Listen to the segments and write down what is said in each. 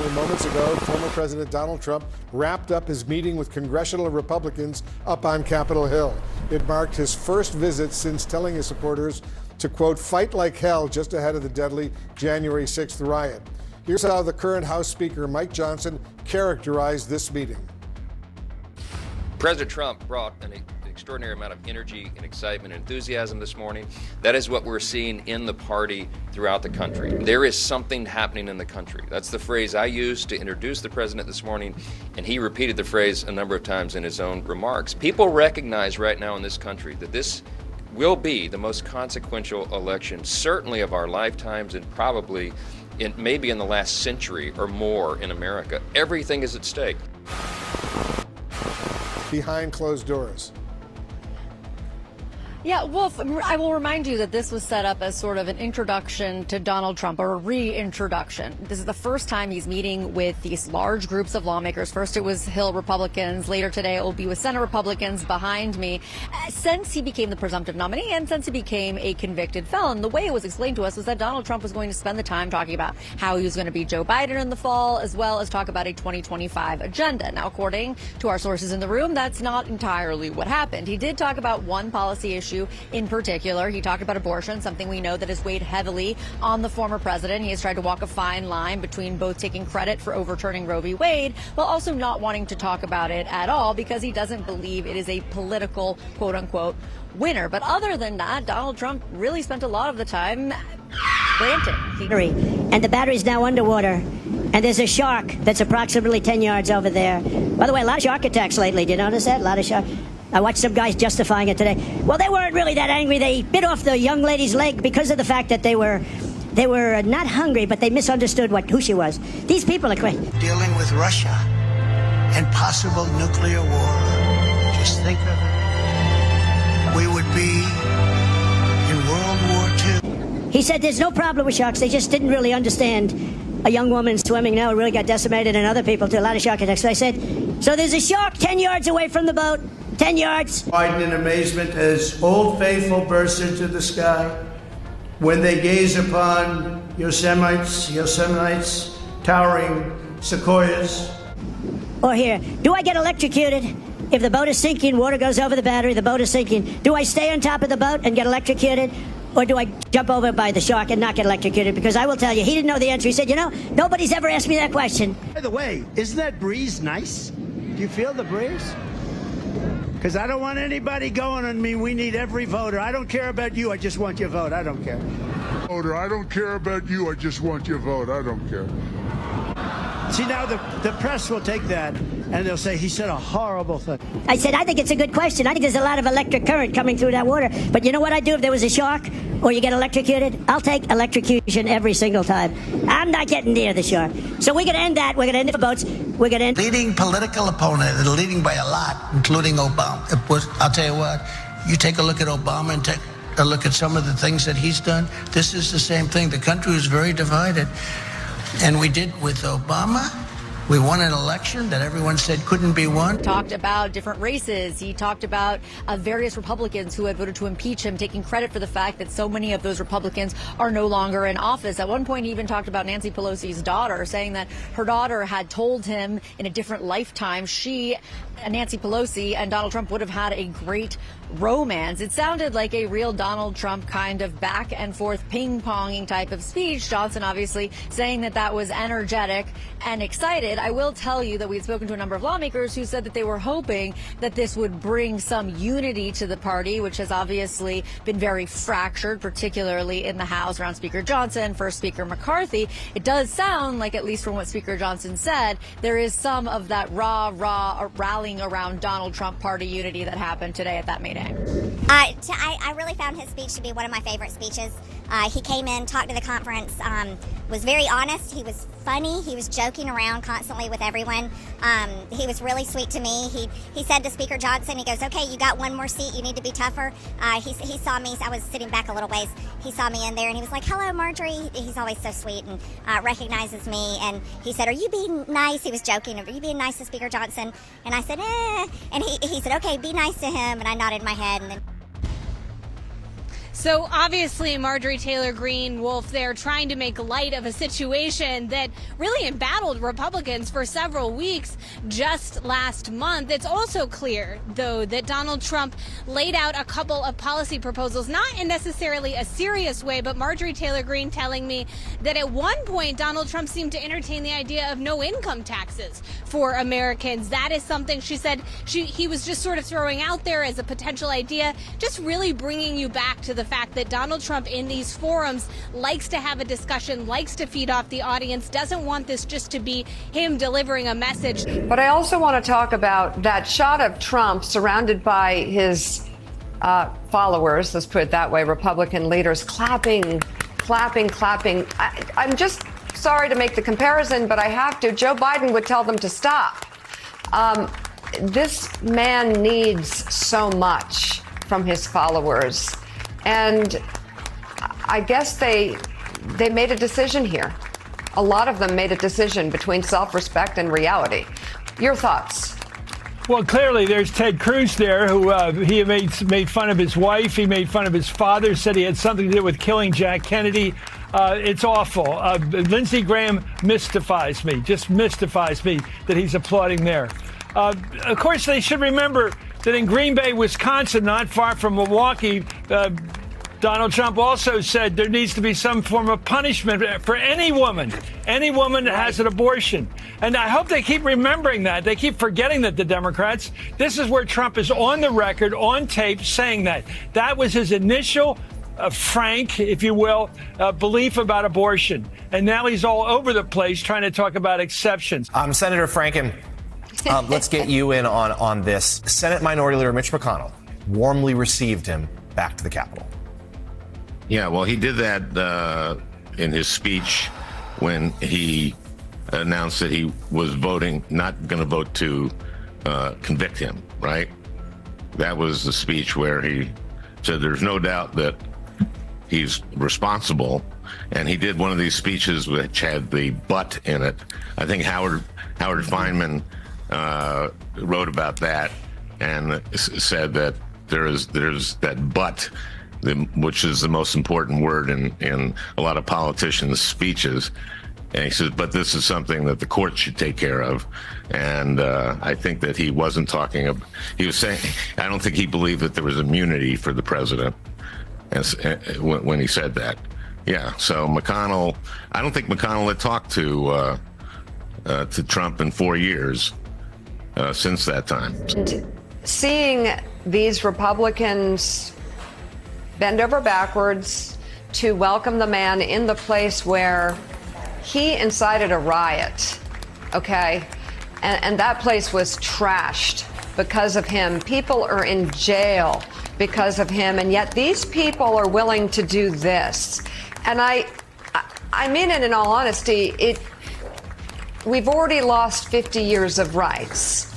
Only moments ago, former President Donald Trump wrapped up his meeting with congressional Republicans up on Capitol Hill. It marked his first visit since telling his supporters to, quote, fight like hell just ahead of the deadly January 6th riot. Here's how the current House Speaker, Mike Johnson, characterized this meeting. President Trump brought an extraordinary amount of energy and excitement and enthusiasm this morning. That is what we're seeing in the party throughout the country. There is something happening in the country. That's the phrase I used to introduce the president this morning, and he repeated the phrase a number of times in his own remarks. People recognize right now in this country that this will be the most consequential election, certainly of our lifetimes, and probably maybe in the last century or more in America. Everything is at stake. Behind closed doors. Yeah, Wolf, I will remind you that this was set up as sort of an introduction to Donald Trump, or a reintroduction. This is the first time he's meeting with these large groups of lawmakers. First it was Hill Republicans. Later today it will be with Senate Republicans behind me. Since he became the presumptive nominee and since he became a convicted felon, the way it was explained to us was that Donald Trump was going to spend the time talking about how he was going to be Joe Biden in the fall, as well as talk about a 2025 agenda. Now, according to our sources in the room, that's not entirely what happened. He did talk about one policy issue in particular. He talked about abortion, something we know that has weighed heavily on the former president. He has tried to walk a fine line between both taking credit for overturning Roe v. Wade while also not wanting to talk about it at all because he doesn't believe it is a political, quote unquote, winner. But other than that, Donald Trump really spent a lot of the time ranting. And the battery's now underwater. And there's a shark that's approximately 10 yards over there. By the way, a lot of shark attacks lately. Did you notice that? A lot of shark. I watched some guys justifying it today. Well, they weren't really that angry. They bit off the young lady's leg because of the fact that they were not hungry, but they misunderstood who she was. These people are crazy. Dealing with Russia and possible nuclear war. Just think of it. We would be in World War II. He said there's no problem with sharks. They just didn't really understand a young woman swimming now really got decimated, and other people too. A lot of shark attacks. So I said, so there's a shark 10 yards away from the boat. 10 yards. Biden in amazement as Old Faithful bursts into the sky when they gaze upon Yosemite's towering sequoias. Or here, do I get electrocuted? If the boat is sinking, water goes over the battery, the boat is sinking. Do I stay on top of the boat and get electrocuted? Or do I jump over by the shark and not get electrocuted? Because I will tell you, he didn't know the answer. He said, nobody's ever asked me that question. By the way, isn't that breeze nice? Do you feel the breeze? Because I don't want anybody going on me. We need every voter. I don't care about you. I just want your vote. I don't care. Voter, I don't care about you. I just want your vote. I don't care. See, now the press will take that and they'll say he said a horrible thing. I said, I think it's a good question. I think there's a lot of electric current coming through that water. But you know what I'd do if there was a shark or you get electrocuted? I'll take electrocution every single time. I'm not getting near the shark. So we're going to end that. We're going to end the votes. We're going to end. Leading political opponent, and leading by a lot, including Obama. I'll tell you what, you take a look at Obama and take a look at some of the things that he's done. This is the same thing. The country is very divided. And we did with Obama. We won an election that everyone said couldn't be won. Talked about different races. He talked about various Republicans who had voted to impeach him, taking credit for the fact that so many of those Republicans are no longer in office. At one point, he even talked about Nancy Pelosi's daughter, saying that her daughter had told him in a different lifetime Nancy Pelosi and Donald Trump would have had a great romance. It sounded like a real Donald Trump kind of back and forth ping-ponging type of speech. Johnson obviously saying that was energetic and excited. I will tell you that we had spoken to a number of lawmakers who said that they were hoping that this would bring some unity to the party, which has obviously been very fractured, particularly in the House around Speaker Johnson, First Speaker McCarthy. It does sound like, at least from what Speaker Johnson said, there is some of that rallying around Donald Trump party unity that happened today at that meeting. I really found his speech to be one of my favorite speeches. He came in, talked to the conference, was very honest. He was funny. He was joking around constantly with everyone. He was really sweet to me. He said to Speaker Johnson, he goes, okay, you got one more seat. You need to be tougher. He saw me. I was sitting back a little ways. He saw me in there and he was like, hello, Marjorie. He's always so sweet and recognizes me. And he said, are you being nice? He was joking. Are you being nice to Speaker Johnson? And I said, eh. And he said, okay, be nice to him. And I nodded my head. And then So obviously Marjorie Taylor Greene, Wolf, they're trying to make light of a situation that really embattled Republicans for several weeks just last month. It's also clear, though, that Donald Trump laid out a couple of policy proposals, not in necessarily a serious way, but Marjorie Taylor Greene telling me that at one point Donald Trump seemed to entertain the idea of no income taxes for Americans. That is something she said he was just sort of throwing out there as a potential idea, just really bringing you back to the fact that Donald Trump in these forums likes to have a discussion, likes to feed off the audience, doesn't want this just to be him delivering a message. But I also want to talk about that shot of Trump surrounded by his followers, let's put it that way, Republican leaders, clapping. I'm just sorry to make the comparison, but I have to. Joe Biden would tell them to stop. This man needs so much from his followers. And I guess they made a decision here. A lot of them made a decision between self-respect and reality. Your thoughts? Well, clearly there's Ted Cruz there, who he made fun of his wife. He made fun of his father, said he had something to do with killing Jack Kennedy. It's awful. Lindsey Graham mystifies me, just mystifies me that he's applauding there. Of course, they should remember that in Green Bay, Wisconsin, not far from Milwaukee, Donald Trump also said there needs to be some form of punishment for any woman that has an abortion. And I hope they keep remembering that. They keep forgetting that, the Democrats. This is where Trump is on the record, on tape, saying that. That was his initial frank, if you will, belief about abortion. And now he's all over the place trying to talk about exceptions. Senator Franken, let's get you in on this. Senate Minority Leader Mitch McConnell warmly received him back to the Capitol. Yeah, well, he did that in his speech when he announced that he was not going to vote to convict him, right? That was the speech where he said there's no doubt that he's responsible. And he did one of these speeches which had the but in it. I think Howard Feynman wrote about that and said that there's that but, which is the most important word in a lot of politicians' speeches. And he says, but this is something that the court should take care of. And I think that he wasn't talking about, he was saying, I don't think he believed that there was immunity for the president when he said that. Yeah, so McConnell, I don't think McConnell had talked to Trump in 4 years since that time. And seeing these Republicans bend over backwards to welcome the man in the place where he incited a riot, okay? And that place was trashed because of him. People are in jail because of him, and yet these people are willing to do this. And I mean it in all honesty, we've already lost 50 years of rights.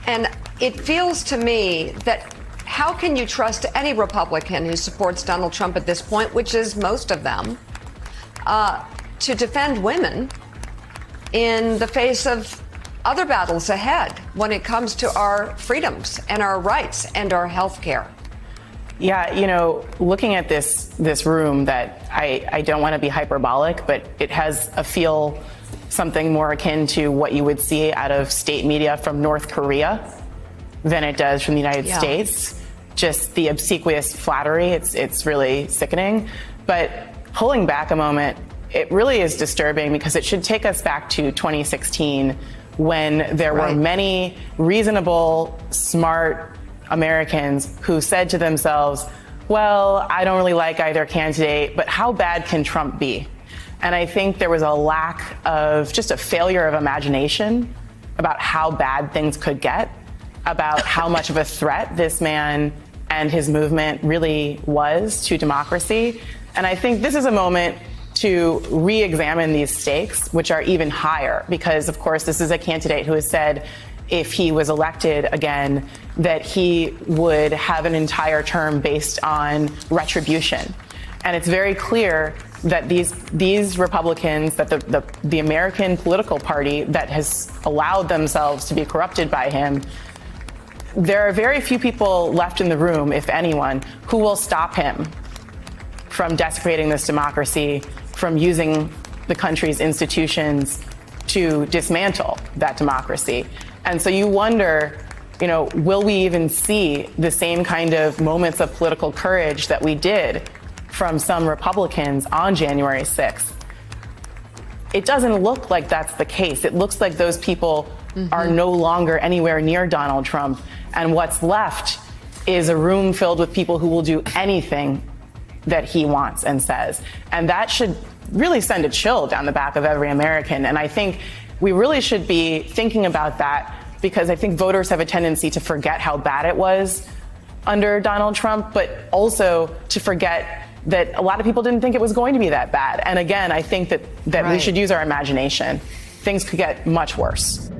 And it feels to me that how can you trust any Republican who supports Donald Trump at this point, which is most of them, to defend women in the face of other battles ahead when it comes to our freedoms and our rights and our health care? Yeah, you know, looking at this room, that I don't want to be hyperbolic, but it has a feel something more akin to what you would see out of state media from North Korea than it does from the United States. Just the obsequious flattery, it's really sickening. But pulling back a moment, it really is disturbing because it should take us back to 2016 when there were many reasonable, smart Americans who said to themselves, well, I don't really like either candidate, but how bad can Trump be? And I think there was a lack of, just a failure of imagination about how bad things could get, about how much of a threat this man and his movement really was to democracy. And I think this is a moment to re-examine these stakes, which are even higher, because, of course, this is a candidate who has said if he was elected again, that he would have an entire term based on retribution. And it's very clear that these Republicans, that the American political party that has allowed themselves to be corrupted by him, there are very few people left in the room, if anyone, who will stop him from desecrating this democracy, from using the country's institutions to dismantle that democracy. And so you wonder, will we even see the same kind of moments of political courage that we did from some Republicans on January 6th? It doesn't look like that's the case. It looks like those people are no longer anywhere near Donald Trump. And what's left is a room filled with people who will do anything that he wants and says. And that should really send a chill down the back of every American. And I think we really should be thinking about that, because I think voters have a tendency to forget how bad it was under Donald Trump, but also to forget that a lot of people didn't think it was going to be that bad. And again, I think that we should use our imagination. Things could get much worse.